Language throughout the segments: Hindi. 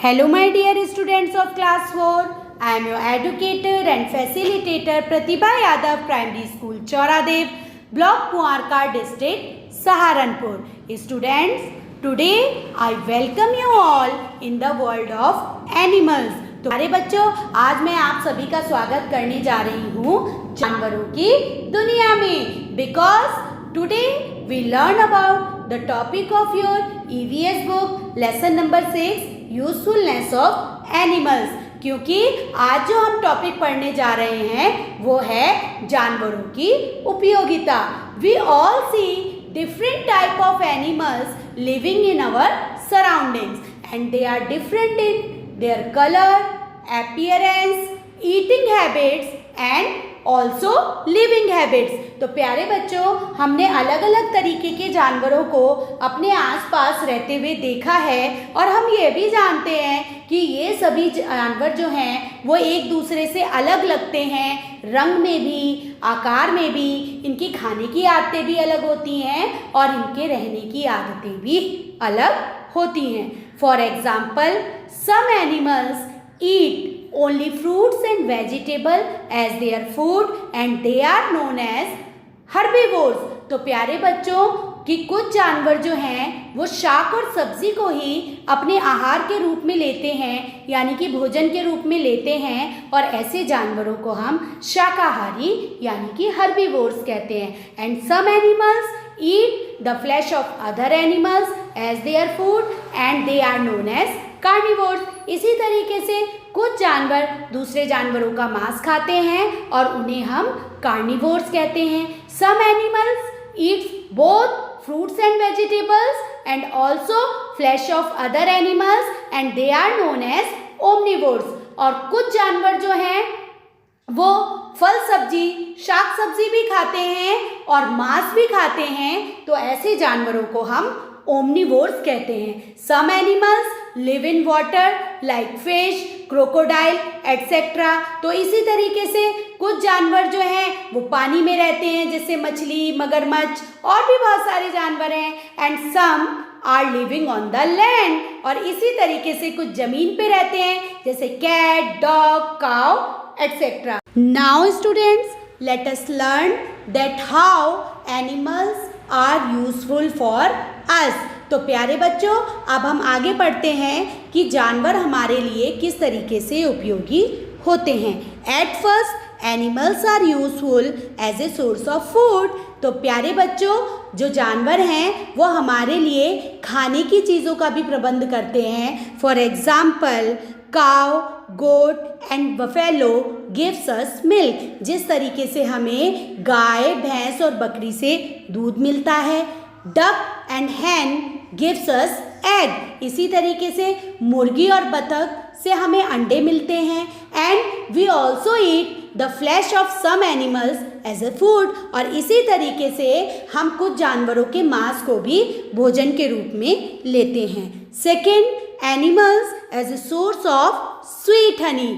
Hello my dear students of class 4. I am your educator and facilitator Pratibha Yadav Primary School Chauradev, Block Kuarka District, Saharanpur. Students, today I welcome you all in the world of animals. तो हमारे बच्चों, आज मैं आप सभी का स्वागत करने जा रही हूँ जानवरों की दुनिया में. Because today we learn about the topic of your EVS book lesson number 6 usefulness of animals. क्योंकि आज जो हम टॉपिक पढ़ने जा रहे हैं वो है जानवरों की उपयोगिता. We all see different type of animals living in our surroundings and they are different in their colour, appearance, eating habits and also living habits. तो प्यारे बच्चों, हमने अलग अलग तरीके के जानवरों को अपने आसपास रहते हुए देखा है और हम ये भी जानते हैं कि ये सभी जानवर जो हैं वो एक दूसरे से अलग लगते हैं, रंग में भी, आकार में भी. इनकी खाने की आदतें भी अलग होती हैं और इनके रहने की आदतें भी अलग होती हैं. For example, some animals eat only fruits and vegetable as their food and they are known as herbivores. तो प्यारे बच्चों, कि कुछ जानवर जो हैं वो शाक और सब्जी को ही अपने आहार के रूप में लेते हैं, यानी कि भोजन के रूप में लेते हैं, और ऐसे जानवरों को हम शाकाहारी यानी कि हर्बीवोर्स कहते हैं. And some animals eat the flesh of other animals as their food and they are known as carnivores. इसी तरीके से कुछ जानवर दूसरे जानवरों का मांस खाते हैं और उन्हें हम कार्निवोर्स कहते हैं. Some animals eat both fruits and vegetables and also flesh of other animals and they are known as omnivores. और कुछ जानवर जो हैं वो फल सब्जी, शाक सब्जी भी खाते हैं और मांस भी खाते हैं, तो ऐसे जानवरों को हम ओमनिवोर्स कहते हैं. Some animals live in water like fish, crocodile etcetera. तो इसी तरीके से कुछ जानवर जो हैं वो पानी में रहते हैं, जैसे मछली, मगरमच्छ और भी बहुत सारे जानवर हैं. And some are living on the land. और इसी तरीके से कुछ जमीन पे रहते हैं, जैसे cat, dog, cow etc. Now students, let us learn that how animals are useful for us. तो प्यारे बच्चों, अब हम आगे बढ़ते हैं कि जानवर हमारे लिए किस तरीके से उपयोगी होते हैं. At first, animals are useful as a source of food. तो प्यारे बच्चों, जो जानवर हैं वो हमारे लिए खाने की चीज़ों का भी प्रबंध करते हैं. For example, cow, goat and buffalo gives us milk. जिस तरीके से हमें गाय, भैंस और बकरी से दूध मिलता है. Duck and Hahn gives us egg. इसी तरीके से मुर्गी और बतख से हमें अंडे मिलते हैं. And we also eat the flesh of some animals as a food. और इसी तरीके से हम कुछ जानवरों के मांस को भी भोजन के रूप में लेते हैं. Second, animals as a source of sweet honey.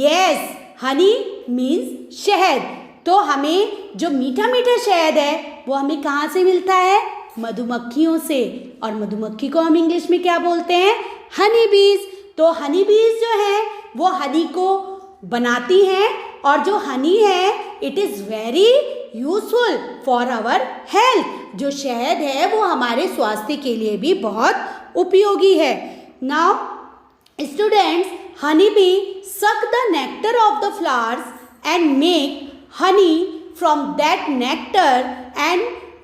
Yes, honey means शहद. तो हमें जो मीठा मीठा शहद है वो हमें कहाँ से मिलता है? मधुमक्खियों से. और मधुमक्खी को हम इंग्लिश में क्या बोलते हैं? हनी बीज. तो हनी बीज जो है वो हनी को बनाती हैं, और जो हनी है it is very useful for our health. जो शहद है वो हमारे स्वास्थ्य के लिए भी बहुत उपयोगी है. Now, students, honeybee suck the nectar of the flowers and make honey from that nectar and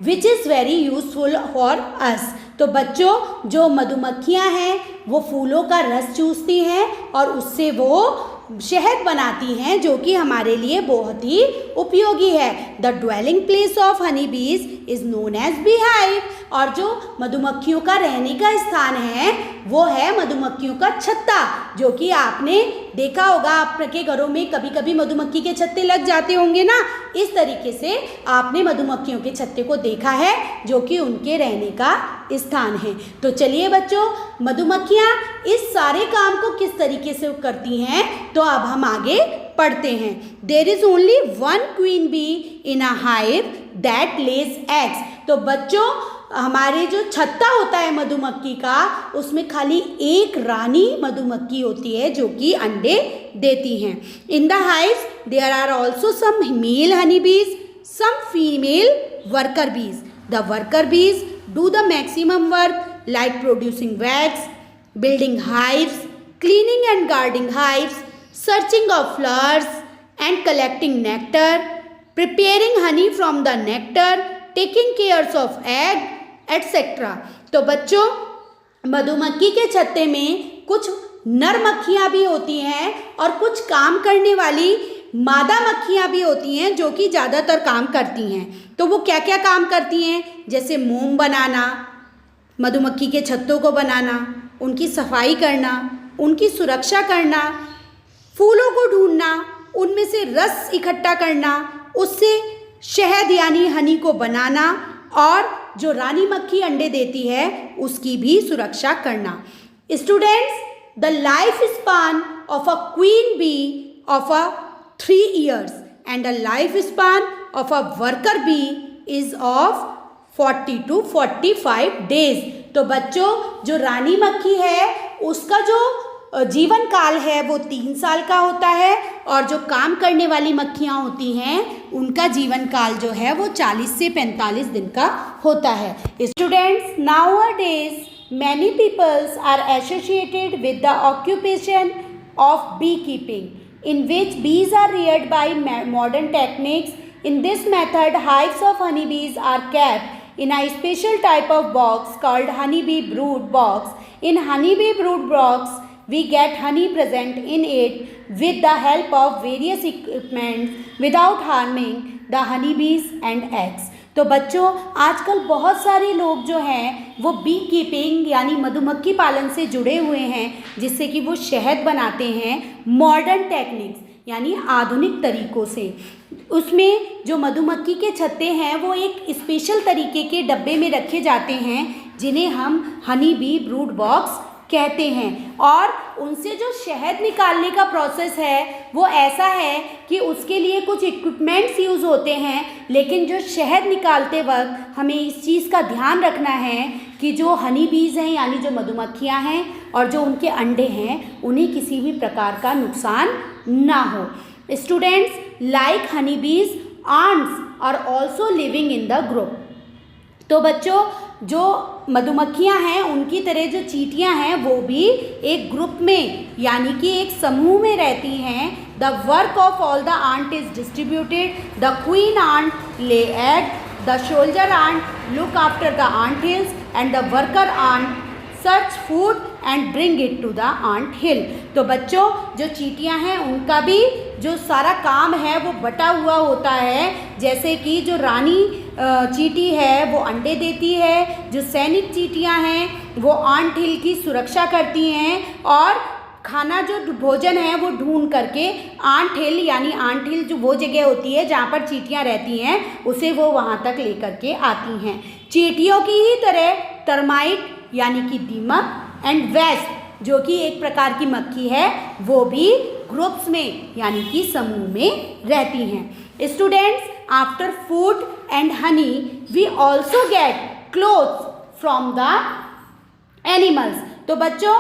which is very useful for us. तो बच्चों, जो मधुमक्खियाँ हैं वो फूलों का रस चूसती हैं और उससे वो शहद बनाती हैं, जो कि हमारे लिए बहुत ही उपयोगी है. The dwelling place of honey bees is known as bee hive. और जो मधुमक्खियों का रहने का स्थान है वो है मधुमक्खियों का छत्ता, जो कि आपने देखा होगा. आपके घरों में कभी कभी मधुमक्खी के छत्ते लग जाते होंगे ना. इस तरीके से आपने मधुमक्खियों के छत्ते को देखा है, जो कि उनके रहने का स्थान है. तो चलिए बच्चों, मधुमक्खियाँ इस सारे काम को किस तरीके से करती हैं, तो अब हम आगे पढ़ते हैं. There is only one queen bee in a hive that lays eggs. तो बच्चों, हमारे जो छत्ता होता है मधुमक्खी का, उसमें खाली एक रानी मधुमक्खी होती है जो कि अंडे देती हैं. In the hives there are also some male honey bees, some female worker bees. The worker bees do the maximum work like producing wax, building hives, cleaning and guarding hives, searching of flowers and collecting nectar, preparing honey from the nectar, taking care of egg, etc. तो बच्चों, मधुमक्खी के छत्ते में कुछ नर मक्खियाँ भी होती हैं और कुछ काम करने वाली मादा मक्खियाँ भी होती हैं जो कि ज़्यादातर काम करती हैं. तो वो क्या क्या काम करती हैं? जैसे मोम बनाना, मधुमक्खी के छत्तों को बनाना, उनकी सफाई करना, उनकी सुरक्षा करना, फूलों को ढूंढना, उनमें से रस इकट्ठा करना, उससे शहद यानी हनी को बनाना और जो रानी मक्खी अंडे देती है उसकी भी सुरक्षा करना. Students, the life span of a queen bee of a 3 years and a life span of a worker bee is of 40 to 45 days. तो बच्चों, जो रानी मक्खी है उसका जो जीवन काल है वो 3 साल का होता है और जो काम करने वाली मक्खियाँ होती हैं उनका जीवन काल जो है वो 40 से 45 दिन का होता है. Students, nowadays many peoples are associated with the occupation of beekeeping, in which bees are reared by modern techniques. In this method, hives of honeybees are kept in a special type of box called honeybee brood box. In honeybee brood box, we get honey present in it with the help of various equipment without harming the honeybees and eggs. तो बच्चों, आजकल बहुत सारे लोग जो हैं वो बी कीपिंग यानी मधुमक्खी पालन से जुड़े हुए हैं, जिससे कि वो शहद बनाते हैं मॉडर्न टेक्निक्स यानी आधुनिक तरीक़ों से. उसमें जो मधुमक्खी के छत्ते हैं वो एक स्पेशल तरीके के डब्बे में रखे जाते हैं जिन्हें हम हनी बी ब्रूड बॉक्स कहते हैं. और उनसे जो शहद निकालने का प्रोसेस है वो ऐसा है कि उसके लिए कुछ इक्विपमेंट्स यूज़ होते हैं, लेकिन जो शहद निकालते वक्त हमें इस चीज़ का ध्यान रखना है कि जो हनी बीज हैं यानी जो मधुमक्खियाँ हैं और जो उनके अंडे हैं उन्हें किसी भी प्रकार का नुकसान ना हो. Students, like honey bees, ants are also living in the group. तो बच्चों, जो मधुमक्खियाँ हैं उनकी तरह जो चींटियाँ हैं वो भी एक ग्रुप में यानी कि एक समूह में रहती हैं. The work of all the ant is distributed. The queen ant lay egg, the soldier ant look after the ant hills and the worker ant search food and bring it to the ant hill. तो बच्चों, जो चींटियाँ हैं उनका भी जो सारा काम है वो बटा हुआ होता है. जैसे कि जो रानी चींटी है वो अंडे देती है, जो सैनिक चींटियाँ हैं वो आंट हिल की सुरक्षा करती हैं और खाना जो भोजन है वो ढूंढ करके आंट हिल यानी आंट हिल जो वो जगह होती है जहाँ पर चींटियाँ रहती हैं उसे वो वहाँ तक लेकर के आती हैं. चींटियों की ही तरह टर्माइट यानी कि दीमक एंड वेस्ट जो कि एक प्रकार की मक्खी है वो भी ग्रुप्स में यानी कि समूह में रहती हैं. Students, after food and honey we also get clothes from the animals. तो बच्चों,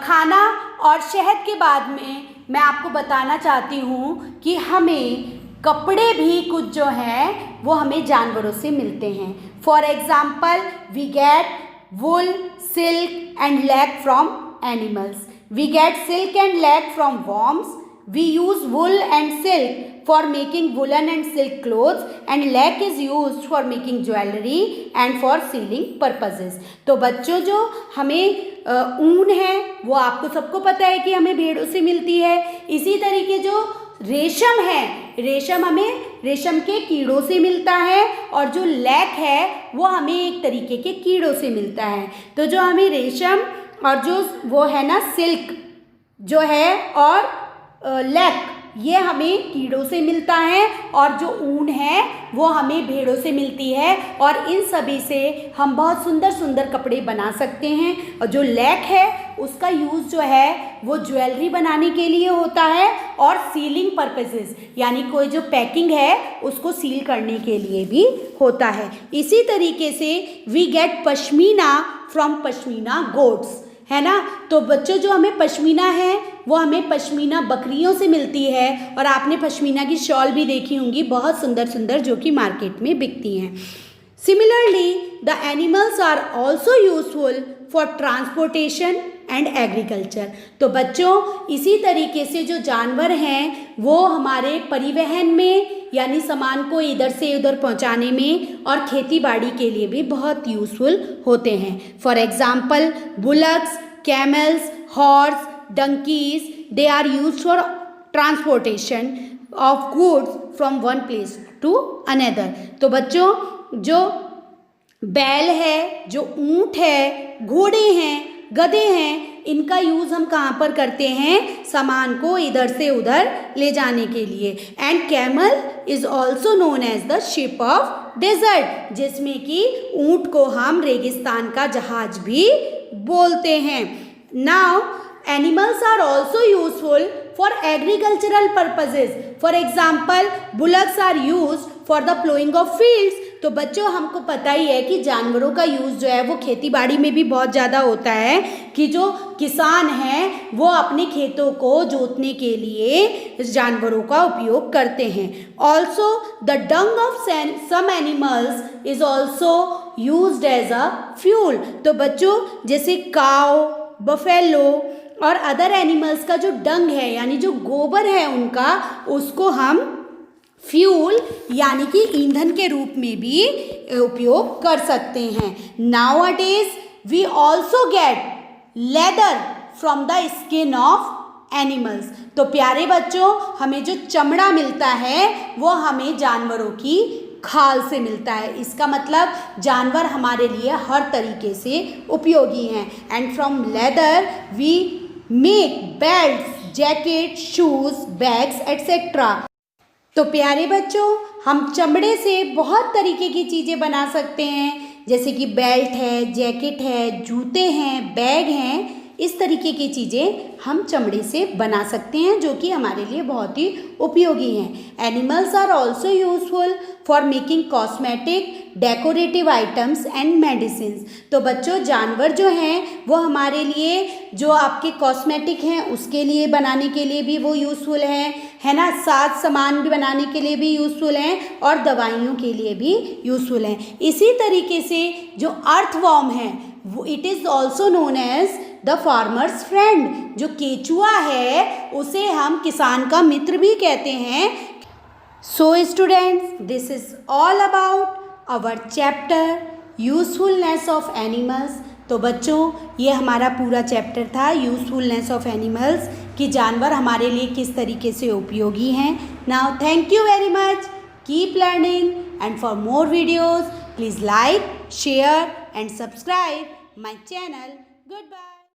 खाना और शहद के बाद में मैं आपको बताना चाहती हूँ कि हमें कपड़े भी कुछ जो हैं वो हमें जानवरों से मिलते हैं. For example, we get wool, silk and lac from animals. We get silk and lac from worms. We use wool and silk for making woolen and silk clothes and lac is used for making jewelry and for sealing purposes. तो बच्चों, जो हमें ऊन है वो आपको सबको पता है कि हमें भेड़ों से मिलती है. इसी तरीके जो रेशम है, रेशम हमें रेशम के कीड़ों से मिलता है और जो लैक है वो हमें एक तरीके के कीड़ों से मिलता है. तो जो हमें रेशम और जो वो है ना सिल्क जो है और लैक ये हमें कीड़ों से मिलता है और जो ऊन है वो हमें भेड़ों से मिलती है और इन सभी से हम बहुत सुंदर सुंदर कपड़े बना सकते हैं. और जो लैक है उसका यूज़ जो है वो ज्वेलरी बनाने के लिए होता है और सीलिंग पर्पसेस, यानी कोई जो पैकिंग है उसको सील करने के लिए भी होता है। इसी तरीके से we get pashmina from pashmina goats, है ना। तो बच्चों जो हमें पश्मीना है वो हमें पश्मीना बकरियों से मिलती है, और आपने पश्मीना की शॉल भी देखी होंगी, बहुत सुंदर सुंदर, जो कि मार्केट में बिकती हैं। Similarly the animals are also useful for transportation and agriculture. तो बच्चों इसी तरीके से जो जानवर हैं वो हमारे परिवहन में, यानी सामान को इधर से उधर पहुंचाने में और खेती बाड़ी के लिए भी बहुत यूजफुल होते हैं। For example bullocks, camels, horse, donkeys, they are used for transportation of goods from one place to another. तो बच्चों जो बैल है, जो ऊंट है, घोड़े हैं, गधे हैं, इनका यूज़ हम कहाँ पर करते हैं, सामान को इधर से उधर ले जाने के लिए। And camel is also known as the ship of desert, जिसमें कि ऊंट को हम रेगिस्तान का जहाज भी बोलते हैं। Now animals are also useful for agricultural purposes. For example bullocks are use for the ploughing of fields. तो बच्चों हमको पता ही है कि जानवरों का यूज़ जो है वो खेती बाड़ी में भी बहुत ज़्यादा होता है, कि जो किसान हैं वो अपने खेतों को जोतने के लिए इस जानवरों का उपयोग करते हैं। Also the dung of some animals is also used as a fuel. तो बच्चों जैसे काव, बफेलो और अदर एनिमल्स का जो डंग है, यानी जो गोबर है उनका, उसको हम फ्यूल यानी कि ईंधन के रूप में भी उपयोग कर सकते हैं। Nowadays we also get leather from the skin of animals. तो प्यारे बच्चों हमें जो चमड़ा मिलता है वो हमें जानवरों की खाल से मिलता है। इसका मतलब जानवर हमारे लिए हर तरीके से उपयोगी हैं। And from leather we make belts, jackets, shoes, bags etcetera. तो प्यारे बच्चों हम चमड़े से बहुत तरीके की चीज़ें बना सकते हैं, जैसे कि बेल्ट है, जैकेट है, जूते हैं, बैग हैं। इस तरीके की चीज़ें हम चमड़े से बना सकते हैं जो कि हमारे लिए बहुत ही उपयोगी हैं। Animals are also useful for making cosmetic, decorative items and medicine. तो बच्चों जानवर जो हैं वो हमारे लिए जो आपके कॉस्मेटिक हैं उसके लिए बनाने के लिए भी वो यूज़फुल हैं, है ना। साज सामान भी बनाने के लिए भी यूज़फुल हैं और दवाइयों के लिए भी यूज़फुल हैं। इसी तरीके से जो अर्थवॉर्म है वो it is also known as the farmer's friend. जो केचुआ है उसे हम किसान का मित्र भी कहते हैं। So students this is all about our chapter usefulness of animals. तो बच्चों ये हमारा पूरा चैप्टर था यूजफुलनेस ऑफ एनिमल्स, कि जानवर हमारे लिए किस तरीके से उपयोगी हैं। Now thank you very much, keep learning and for more videos please like, share and subscribe my channel. Goodbye.